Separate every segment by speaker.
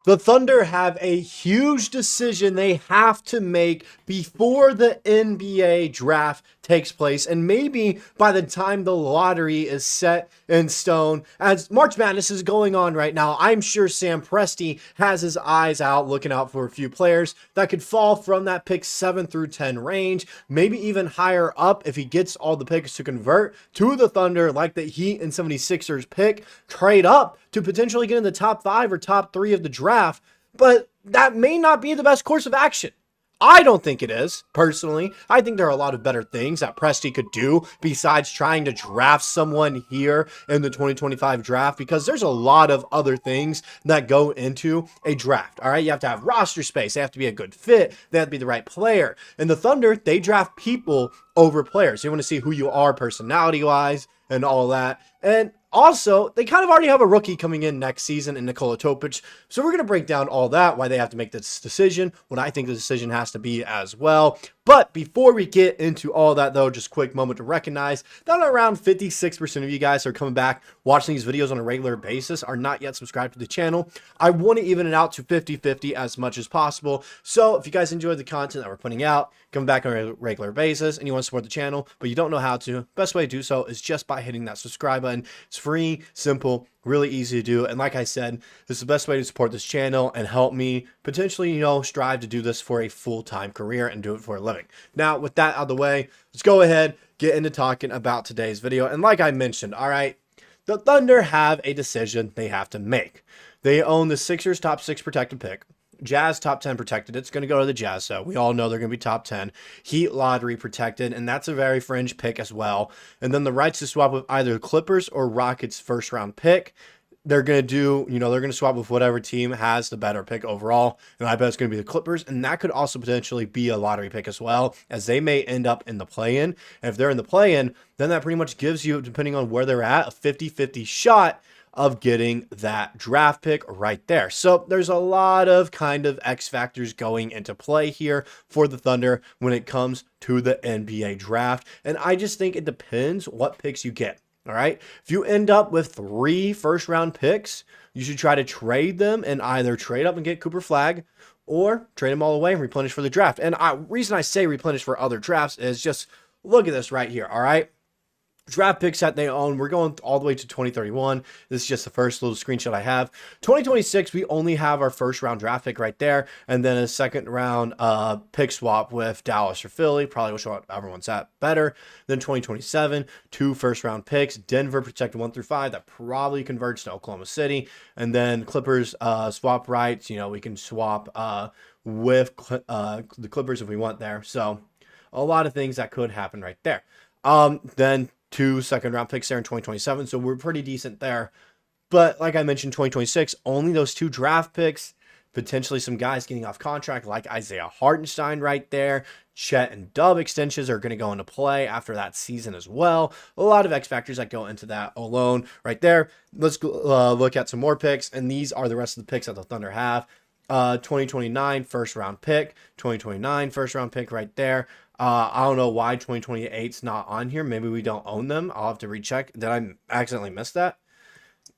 Speaker 1: The Thunder have a huge decision they have to make before the NBA draft takes place. And maybe by the time the lottery is set in stone, as March Madness is going on right now, I'm sure Sam Presti has his eyes out looking out for a few players that could fall from that pick 7 through 10 range, maybe even higher up if he gets all the picks to convert to the Thunder, like the Heat and 76ers pick, trade up to potentially get in the top 5 or top 3 of the draft. But that may not be the best course of action. I don't think it is, personally. I think there are a lot of better things that Presti could do besides trying to draft someone here in the 2025 draft, because there's a lot of other things that go into a draft. All right, you have to have roster space. They have to be a good fit. They have to be the right player. And the Thunder, they draft people over players. You want to see who you are personality-wise and all that. And also, they kind of already have a rookie coming in next season in Nikola. So we're going to break down all that, why they have to make this decision, what I think the decision has to be as well. But before we get into all that, though, just a quick moment to recognize that around 56% of you guys who are coming back, watching these videos on a regular basis, are not yet subscribed to the channel. I want to even it out to 50-50 as much as possible. So if you guys enjoy the content that we're putting out, coming back on a regular basis, and you want to support the channel, but you don't know how to, best way to do so is just by hitting that subscribe button. It's free, simple, really easy to do. And like I said, this is the best way to support this channel and help me potentially, strive to do this for a full-time career and do it for a living. Now, with that out of the way, let's go ahead, get into talking about today's video. And like I mentioned, all right, the Thunder have a decision they have to make. They own the Sixers top 6 protected pick. Jazz top 10 protected. It's going to go to the Jazz, so we all know they're going to be top 10. Heat lottery protected, and that's a very fringe pick as well. And then the rights to swap with either Clippers or Rockets first round pick. They're going to do, they're going to swap with whatever team has the better pick overall. And I bet it's going to be the Clippers. And that could also potentially be a lottery pick as well, as they may end up in the play-in. And if they're in the play-in, then that pretty much gives you, depending on where they're at, a 50-50 shot of getting that draft pick right there. So there's a lot of kind of X factors going into play here for the Thunder when it comes to the NBA draft. And I just think it depends what picks you get. All right. If you end up with 3 first round picks, you should try to trade them and either trade up and get Cooper Flag or trade them all away and replenish for the draft. And reason I say replenish for other drafts is just look at this right here. All right. Draft picks that they own, we're going all the way to 2031. This is just the first little screenshot I have. 2026, we only have our first round draft pick right there, and then a second round pick swap with Dallas or Philly. Probably which one everyone's at better. Then 2027, 2 first round picks. Denver protected 1 through 5. That probably converts to Oklahoma City, and then Clippers swap rights. We can swap with the Clippers if we want there. So a lot of things that could happen right there. Then 2 second round picks there in 2027. So we're pretty decent there. But like I mentioned, 2026, only those 2 draft picks, potentially some guys getting off contract like Isaiah Hartenstein right there. Chet and Dub extensions are going to go into play after that season as well. A lot of X factors that go into that alone right there. Let's look at some more picks. And these are the rest of the picks that the Thunder have. 2029 first round pick, 2029 first round pick right there. I don't know why 2028's not on here. Maybe we don't own them. I'll have to recheck. Did I accidentally miss that?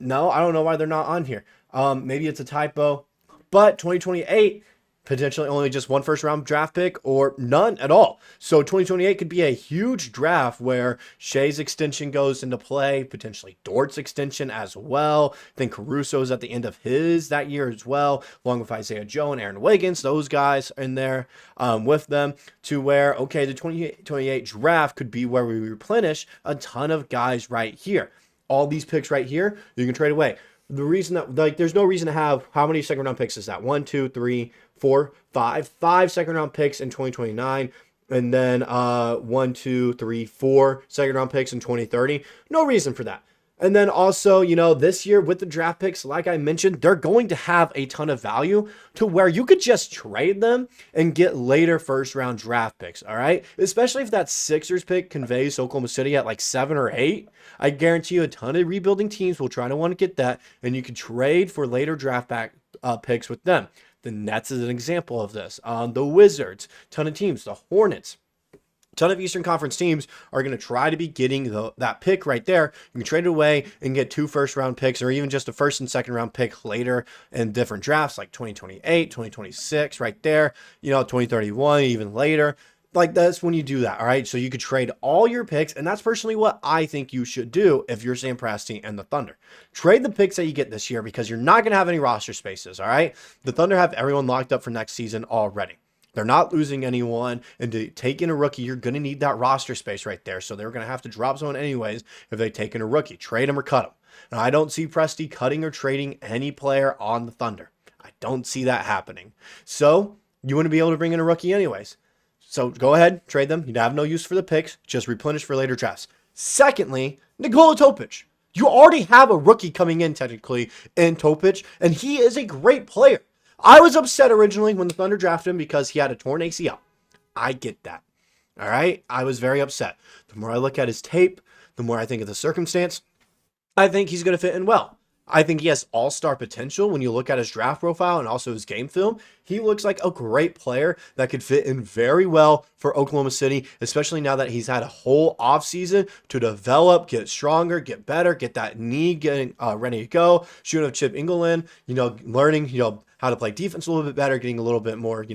Speaker 1: No, I don't know why they're not on here. Maybe it's a typo. But 2028, potentially only just 1 first round draft pick or none at all. So 2028 could be a huge draft where Shai's extension goes into play, potentially Dort's extension as well. Then Caruso's at the end of his that year as well, along with Isaiah Joe and Aaron Wiggins. Those guys in there with them, to where, okay, the 2028 draft could be where we replenish a ton of guys right here. All these picks right here, you can trade away. The reason that, there's no reason to have, how many second round picks is that? 1, 2, 3, 4, 5 second round picks in 2029, and then 1, 2, 3, 4 second round picks in 2030. No reason for that. And then also, this year with the draft picks, like I mentioned, they're going to have a ton of value to where you could just trade them and get later first round draft picks. All right. Especially if that Sixers pick conveys to Oklahoma City at like 7 or 8. I guarantee you a ton of rebuilding teams will try to want to get that. And you can trade for later draft picks with them. The Nets is an example of this. The Wizards, ton of teams, the Hornets. Ton of Eastern Conference teams are going to try to be getting that pick right there. You can trade it away and get 2 first-round picks, or even just a first and second-round pick later in different drafts, like 2028, 2026, right there, 2031, even later. Like, that's when you do that, all right? So you could trade all your picks, and that's personally what I think you should do if you're Sam Presti and the Thunder. Trade the picks that you get this year, because you're not going to have any roster spaces, all right? The Thunder have everyone locked up for next season already. They're not losing anyone, and to take in a rookie, you're going to need that roster space right there. So they're going to have to drop someone anyways if they take in a rookie. Trade him or cut him. Now, I don't see Presti cutting or trading any player on the Thunder. I don't see that happening. So you want to be able to bring in a rookie anyways. So go ahead, trade them. You'd have no use for the picks. Just replenish for later drafts. Secondly, Nikola Topic. You already have a rookie coming in technically in Topic, and he is a great player. I was upset originally when the Thunder drafted him because he had a torn ACL. I get that. All right? I was very upset. The more I look at his tape, the more I think of the circumstance, I think he's going to fit in well. I think he has all-star potential when you look at his draft profile and also his game film. He looks like a great player that could fit in very well for Oklahoma City, especially now that he's had a whole offseason to develop, get stronger, get better, get that knee getting ready to go, shooting of Chip England, learning, how to play defense a little bit better, getting a little bit more,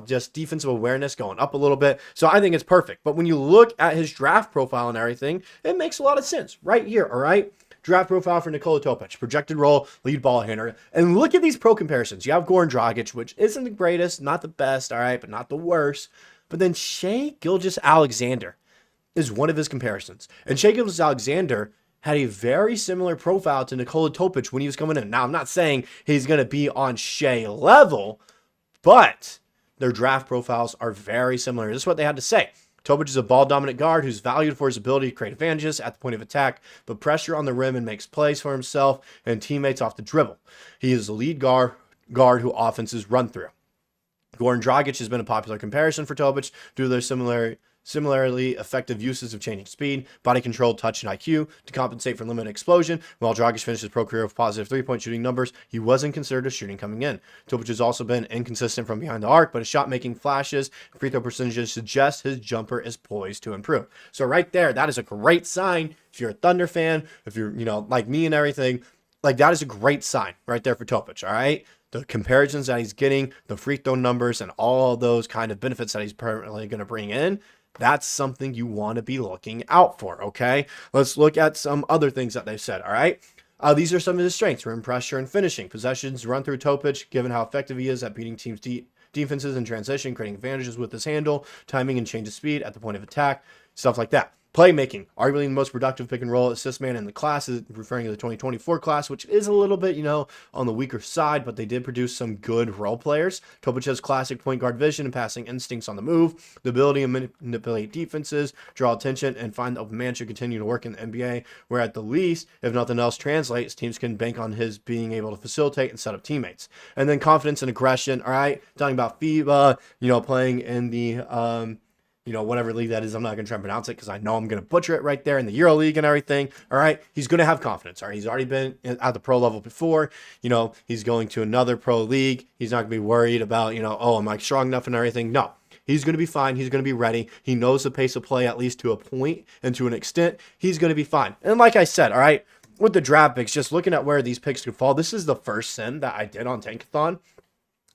Speaker 1: just defensive awareness going up a little bit. So I think it's perfect. But when you look at his draft profile and everything, it makes a lot of sense right here, all right? Draft profile for Nikola Topic, projected role, lead ball handler. And look at these pro comparisons. You have Goran Dragic, which isn't the greatest, not the best, all right, but not the worst. But then Shai Gilgeous-Alexander is one of his comparisons. And Shai Gilgeous-Alexander had a very similar profile to Nikola Topic when he was coming in. Now, I'm not saying he's going to be on Shai level, but their draft profiles are very similar. This is what they had to say. Topic is a ball-dominant guard who's valued for his ability to create advantages at the point of attack, but pressure on the rim and makes plays for himself and teammates off the dribble. He is a lead guard who offenses run through. Goran Dragic has been a popular comparison for Topic due to their similarly effective uses of changing speed, body control, touch, and IQ to compensate for limited explosion. While Dragic finished his pro career with positive three-point shooting numbers, he wasn't considered a shooting coming in. Topic has also been inconsistent from behind the arc, but his shot-making flashes and free throw percentages suggest his jumper is poised to improve. So right there, that is a great sign. If you're a Thunder fan, if you're, like me and everything, like that is a great sign right there for Topic, all right? The comparisons that he's getting, the free throw numbers, and all those kind of benefits that he's permanently going to bring in, that's something you want to be looking out for, okay? Let's look at some other things that they've said, all right? These are some of his strengths: rim pressure and finishing. Possessions run through Topic, given how effective he is at beating teams' defenses in transition, creating advantages with his handle, timing and change of speed at the point of attack, stuff like that. Playmaking, arguably the most productive pick and roll assist man in the class, is referring to the 2024 class, which is a little bit, on the weaker side, but they did produce some good role players. Topic has classic point guard vision and passing instincts on the move, the ability to manipulate defenses, draw attention, and find that man should continue to work in the NBA, where at the least, if nothing else translates, teams can bank on his being able to facilitate and set up teammates. And then confidence and aggression, all right? Talking about FIBA, playing in the whatever league that is. I'm not going to try and pronounce it because I know I'm going to butcher it right there in the Euro League and everything. All right. He's going to have confidence. All right. He's already been at the pro level before. He's going to another pro league. He's not going to be worried about, am I strong enough and everything? No. He's going to be fine. He's going to be ready. He knows the pace of play, at least to a point and to an extent. He's going to be fine. And like I said, all right, with the draft picks, just looking at where these picks could fall, this is the first sim that I did on Tankathon.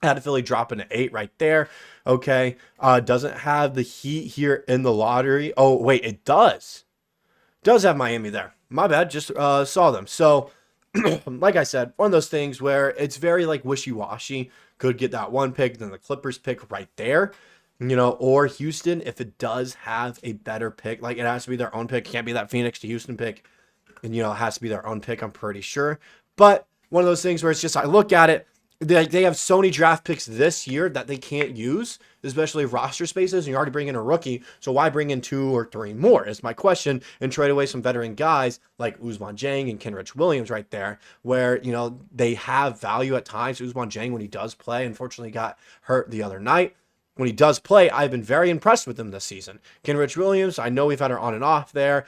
Speaker 1: I had Philly dropping to 8 right there. Okay. Doesn't have the Heat here in the lottery. Oh, wait, it does. Does have Miami there. My bad. Just saw them. So, like I said, one of those things where it's very wishy-washy. Could get that one pick, then the Clippers pick right there. Or Houston, if it does have a better pick. Like, it has to be their own pick. It can't be that Phoenix to Houston pick. And, it has to be their own pick, I'm pretty sure. But one of those things where it's just, I look at it, they have so many draft picks this year that they can't use, especially roster spaces, and you're already bringing a rookie, so why bring in 2 or 3 more is my question, and trade away some veteran guys like Ousmane Dieng and Kenrich Williams right there, where, they have value at times. Ousmane Dieng, when he does play, unfortunately got hurt the other night. When he does play, I've been very impressed with him this season. Kenrich Williams, I know we've had her on and off there.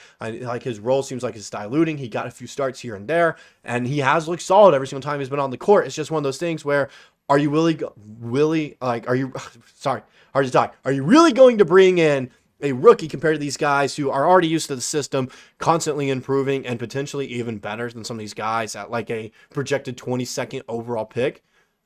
Speaker 1: His role seems like it's diluting. He got a few starts here and there, and he has looked solid every single time he's been on the court. It's just one of those things where, are you really going to bring in a rookie compared to these guys who are already used to the system, constantly improving and potentially even better than some of these guys at like a projected 22nd overall pick?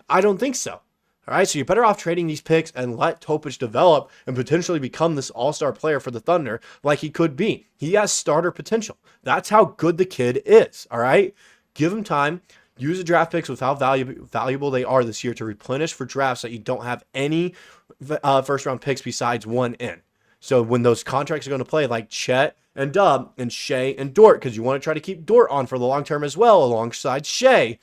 Speaker 1: I don't think so. All right, so you're better off trading these picks and let Topic develop and potentially become this all-star player for the Thunder like he could be. He has starter potential. That's how good the kid is, all right? Give him time. Use the draft picks with how valuable they are this year to replenish for drafts that you don't have any first-round picks besides one in. So when those contracts are going to play like Chet and Dub and Shai and Dort, because you want to try to keep Dort on for the long term as well alongside Shai,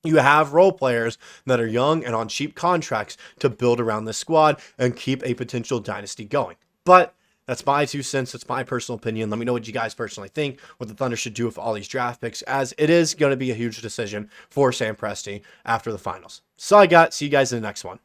Speaker 1: you have role players that are young and on cheap contracts to build around this squad and keep a potential dynasty going. But that's my 2 cents. That's my personal opinion. Let me know what you guys personally think, what the Thunder should do with all these draft picks, as it is going to be a huge decision for Sam Presti after the finals. So I got. See you guys in the next one.